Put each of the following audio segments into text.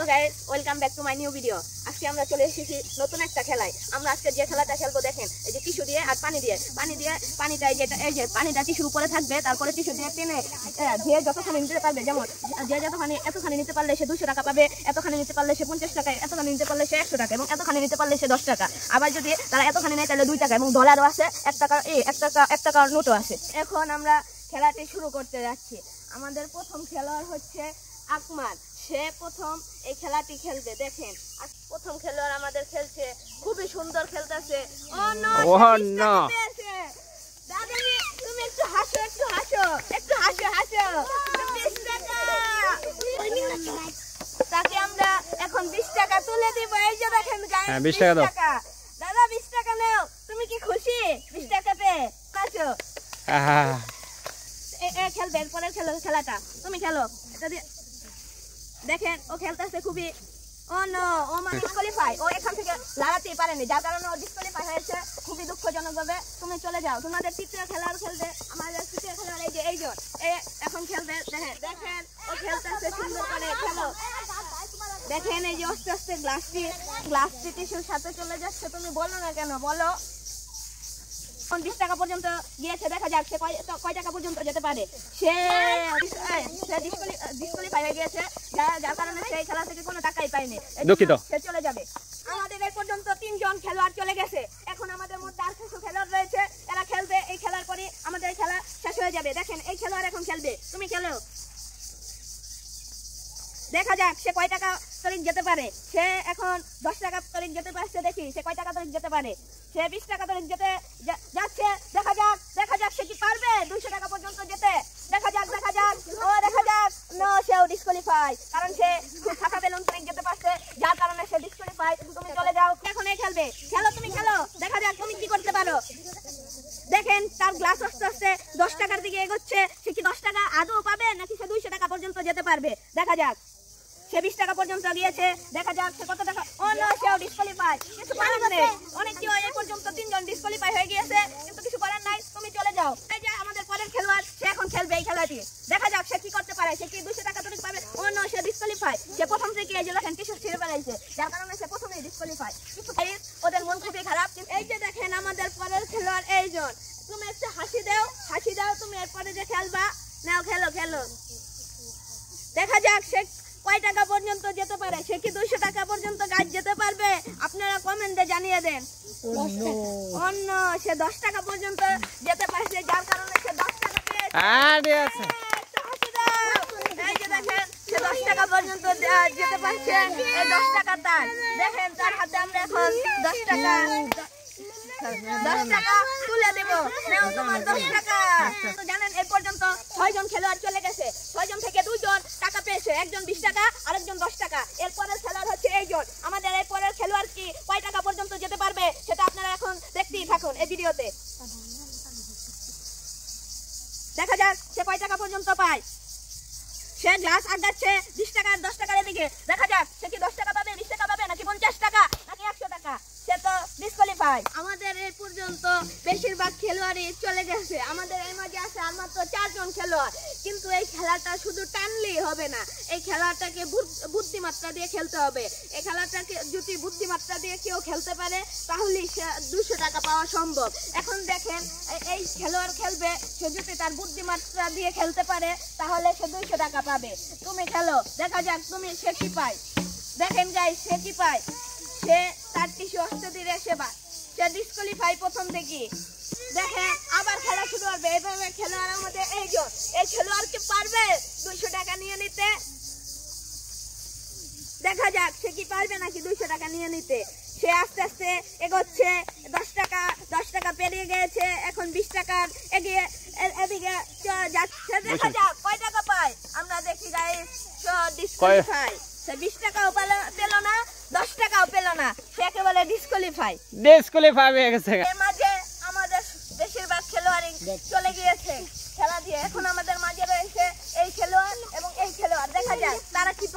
Hello guys, welcome back to my new video. আজকে আমরা চলে এসেছি নতুন একটা খেলায়। আমরা আজকে যে খেলাটা খেলবো দেখেন, এই যে টিস্যু দিয়ে আর পানিটা এই যে পানিটা টিস্যুর উপরে থাকবে, তারপরে টিস্যু দিয়ে টেনে যে যতখানি নিতে পারবে, যেমন যে এতখানি নিতে পারলে সে 200 টাকা পাবে, এতখানি নিতে পারলে সে 50 টাকা, এতখানি নিতে পারলে সে 100 টাকা এবং এতখানি নিতে পারলে সে 10 টাকা। আবার যদি তারা এতখানি নেয় তাহলে 2 টাকা এবং ডলারও আছে, 1 টাকার নোটও আছে। এখন আমরা খেলাটি শুরু করতে যাচ্ছি। আমাদের প্রথম খেলোয়াড় হচ্ছে আকমাল। সে প্রথম এই খেলাটি খেলবে। দেখেন প্রথম খেলোয়াড় আমাদের খেলছে, খুবই সুন্দর খেলতেছে। তুমি একটু হাসো, তাকে আমরা এখন 20 টাকা তুলে দিব। এই যে দেখেন 20 টাকা। দাদা 20 টাকা নাও। তুমি কি খুশি 20 টাকা পেয়ে? আছো খেলবে এরপরের খেলাটা তুমি খেলো। দেখেন ও খেলতেছে খুবই, ও নো, ও মানে ডিসকোয়ালিফাই। ও এখান থেকে লড়াতেই পারেনি, যার কারণে ও ডিসকোয়ালিফাই হয়েছে। খুবই দুঃখজনক ভাবে। তুমি চলে যাও। তোমাদের তৃতীয় খেলোয়াড় খেলবে। আমাদের তৃতীয় খেলোয়াড় এই যে এইজন এখন খেলবে। দেখেন ও খেলতেছে সুন্দর করে। খেলো। দেখেন এই যে আস্তে আস্তে গ্লাসটি টিস্যুর সাথে চলে যাচ্ছে। তুমি বলো না কেন, বলো। 20 টাকা পর্যন্ত গিয়েছে। দেখা যাক সে কয় টাকা পর্যন্ত যেতে পারে। সে ডিসকোয়ালিফাই হয়ে গিয়েছে, যার কারণে সেই খেলা থেকে কোনো টাকাই পায়নি। সে চলে যাবে। আমাদের এই পর্যন্ত 3 জন খেলোয়াড় চলে গেছে। এখন আমাদের মধ্যে আর কিছু খেলোয়াড় রয়েছে, এরা খেলবে। এই খেলার পরে আমাদের খেলা শেষ হয়ে যাবে। দেখেন এই খেলোয়াড় এখন খেলবে। তুমি খেলো। দেখা যাক সে কয় টাকা তরিক যেতে পারে। সে এখন 10 টাকা তরিক যেতে পারছে। দেখি সে কয় টাকা তরিক যেতে পারে। সে 20 টাকা তরিক যেতে যাচ্ছে। দেখা যাক সে কি পারবে 200 টাকা পর্যন্ত যেতে। দেখা যাক নো, সেও ডিসকোয়ালিফাই, কারণ সে খুব ফাঁকা বেলুন তরিক যেতে পারছে, যার কারণে সে ডিসকোয়ালিফাই। তুমি চলে যাও। এখন এই খেলবে। তুমি খেলো। দেখা যাক তুমি কি করতে পারো। দেখেন তার গ্লাস আস্তে আস্তে 10 টাকার দিকে এগোচ্ছে। সে কি 10 টাকা আদৌ পাবে নাকি সে 200 টাকা পর্যন্ত যেতে পারবে। দেখা যাক। সে 20 টাকা পর্যন্ত গিয়েছে। দেখা যাক সে কত টাকা। ও নো, সেও ডিসকোয়ালিফাই। কিছু করার নেই। অনেক কেউ এই পর্যন্ত 3 জন ডিসকোয়ালিফাই হয়ে গিয়েছে, কিন্তু কিছু করার নাই। তুমি চলে যাও। এই যে আমাদের পরের খেলোয়াড়, সে এখন খেলবে এই খেলাটি। দেখা যাক সে কি করতে পারে। সে কি 200 টাকা তরিক পাবে। ও নো, সে ডিসকোয়ালিফাই। সে প্রথম থেকে এই যে দেখেন টিস্যু ছিঁড়ে ফেলাইছে, যার কারণে সে প্রথমেই ডিসকোয়ালিফাই। ওদের মন খুবই খারাপ। এই যে দেখেন আমাদের পরের খেলোয়াড় এইজন। তুমি একটু হাসি দাও। তুমি এরপরে যে খেলবা, নাও খেলো। দেখা যাক সে কয় টাকা পর্যন্ত যেতে পারে। সে কি 200 টাকা পর্যন্ত গাছ যেতে পারবে? আপনারা কমেন্টে জানিয়ে দেন। অন্য সে 10 টাকা পর্যন্ত যেতে পারছে, যার কারণে সে 10 টাকা পেয়েছে। এই যে দেখেন সে 10 টাকা পর্যন্ত যেতে পারছে। এই 10 টাকা তার। দেখেন তার হাতে আমরা এখন 10 টাকা তুলে দেব। নাও তোমার 10 টাকা। জানেন এই পর্যন্ত 6 জন খেলোয়াড় চলে গেছে। 6 জন থেকে 2 জন টাকা পেয়েছে। একজন 20 টাকা, আরেকজন 10 টাকা। এরপরের খেলোয়াড় হচ্ছে এইজন। আমাদের এই পরের খেলোয়াড় কি কয় টাকা পর্যন্ত যেতে পারবে সেটা আপনারা এখন দেখতেই থাকুন এই ভিডিওতে। দেখা যাক সে কয় টাকা পর্যন্ত পায়। সে গ্লাস আগাচ্ছে 20 টাকা 10 টাকার এদিকে। দেখা যাক সে কি 10 টাকা পাবে, 20 টাকা পাবে নাকি 50 টাকা নাকি 100 টাকা। সে তো ডিসকোয়ালিফাই। আমাদের এই পর্যন্ত বেশিরভাগ খেলোয়াড়ই চলে গেছে। আমাদের এই মাঝে আছে আর মাত্র 4 জন খেলোয়াড়। কিন্তু এই খেলাটা শুধু টানলেই হবে না, এই খেলাটাকে বুদ্ধিমাত্রা দিয়ে খেলতে হবে। এই খেলাটাকে যদি বুদ্ধিমাত্রা দিয়ে কেউ খেলতে পারে তাহলেই 200 টাকা পাওয়া সম্ভব। এখন দেখেন এই খেলোয়াড় খেলবে, সে যদি তার বুদ্ধিমাত্রা দিয়ে খেলতে পারে তাহলে সে 200 টাকা পাবে। তুমি খেলো। দেখা যাক সে কি পায়। দেখেন গাইস সে কি পায়। সে তার টিস্যু হস্তে দিয়ে সে ডিসকোয়ালিফাই প্রথম থেকে। দেখেন আবার খেলা শুরু হবে। এইভাবে খেলোয়াড়ের মধ্যে এই খেলোয়াড় কি পারবে 200 টাকা নিয়ে নিতে। দেখা যাক সে কি পারবে নাকি 200 টাকা নিয়ে নিতে। সে আস্তে আস্তে এগোচ্ছে। 10 টাকা পেরিয়ে গেছে। এখন 20 টাকার এগিয়ে এদিকে যাচ্ছে। দেখা যাক কয় টাকা পায়। আমরা দেখি গাইস ডিসকোয়ালিফাই। সে 20 টাকাও পেল না, 10 টাকাও পেল না। সে একেবারে ডিসকোয়ালিফাই হয়ে গেছে। এর মাঝে আমাদের বেশিরভাগ খেলোয়াড়ই চলে গিয়েছে খেলা দিয়ে। এখন আমাদের মাঝে রয়েছে এই খেলোয়াড় এবং এই খেলোয়াড়। দেখা যাক তারা কি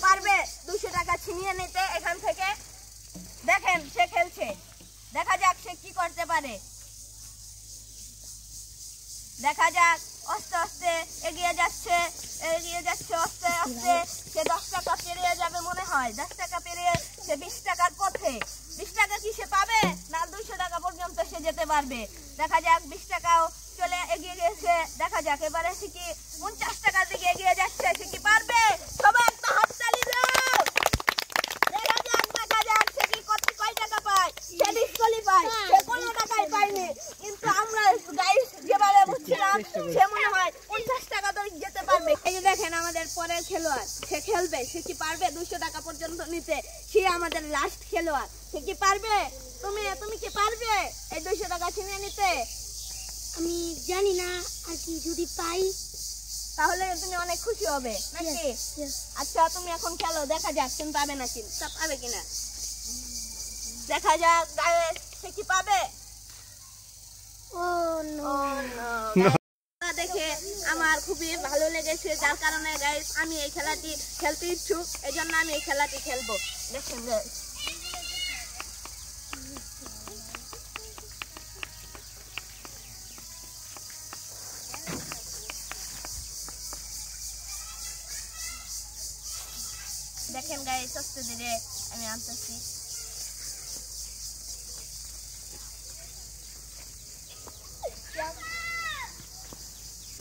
পারবে 200 টাকা ছিনিয়ে নিতে এখান থেকে। দেখেন সে খেলছে। দেখা যাক সে কি করতে পারে। দেখা যাক আস্তে আস্তে এগিয়ে যাচ্ছে আস্তে আস্তে। সে 10 টাকা পেরিয়ে যাবে মনে হয় 10 টাকা পেরিয়ে সে 20 টাকার পথে। 20 টাকা কি সে পাবে না 200 টাকা পর্যন্ত সে যেতে পারবে। দেখা যাক 20 টাকাও চলে এগিয়ে গেছে। দেখা যাক এবারে সে কি 50 টাকার দিকে এগিয়ে যাচ্ছে। সে কি পারবে? সবাই একটা হাততালি দাও। দেখা যাক সে কি কয় টাকা পায়। সে 20 কলি পায়, সে কোনো টাকাই পায়নি। কিন্তু আমরা গাইস যেভাবে বুঝছিলাম সে মনে হয় 50 টাকা তো যেতে পারবে। এই যে দেখেন আমাদের পরের খেলোয়াড়, সে খেলবে। সে কি পারবে 200 টাকা পর্যন্ত নিতে? সে আমাদের লাস্ট খেলোয়াড়। সে কি পারবে? তুমি কি পারবে এই 200 টাকা ছিনিয়ে নিতে? আমি জানি না, আর কি যদি পাই তাহলে তুমি অনেক খুশি হবে নাকি? আচ্ছা তুমি এখন খেলো, দেখা যাক তুমি পাবে নাকি, পাবে কিনা দেখা যাক। সে কি পাবে? ও নো। দেখে আমার খুবই ভালো লেগেছে, যার কারণে গাইস আমি এই খেলাটি খেলতে ইচ্ছুক। এই জন্য আমি এই খেলাটি খেলবো। দেখেন গাইস আস্তে ধীরে আমি আনতেছি।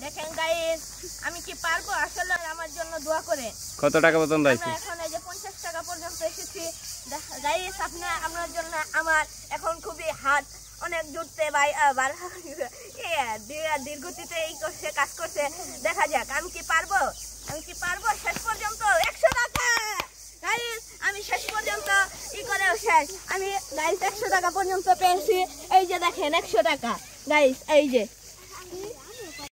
দেখেন গাইস আমি কি পারবো? আসলে আমার জন্য দোয়া করে। কত টাকা পর্যন্ত আইছে? এখন এই যে 50 টাকা পর্যন্ত এসেছি। গাইস আপনার জন্য আমার এখন খুবই হাত অনেক জুড়তে ভাই আবার দীর্ঘতিতে এই করছে, কাজ করছে। দেখা যাক আমি কি পারবো। শেষ পর্যন্ত 100 টাকা গাইস আমি শেষ পর্যন্ত শেষ। আমি গাইস 100 টাকা পর্যন্ত পেয়েছি। এই যে দেখেন 100 টাকা গাইস, এই যে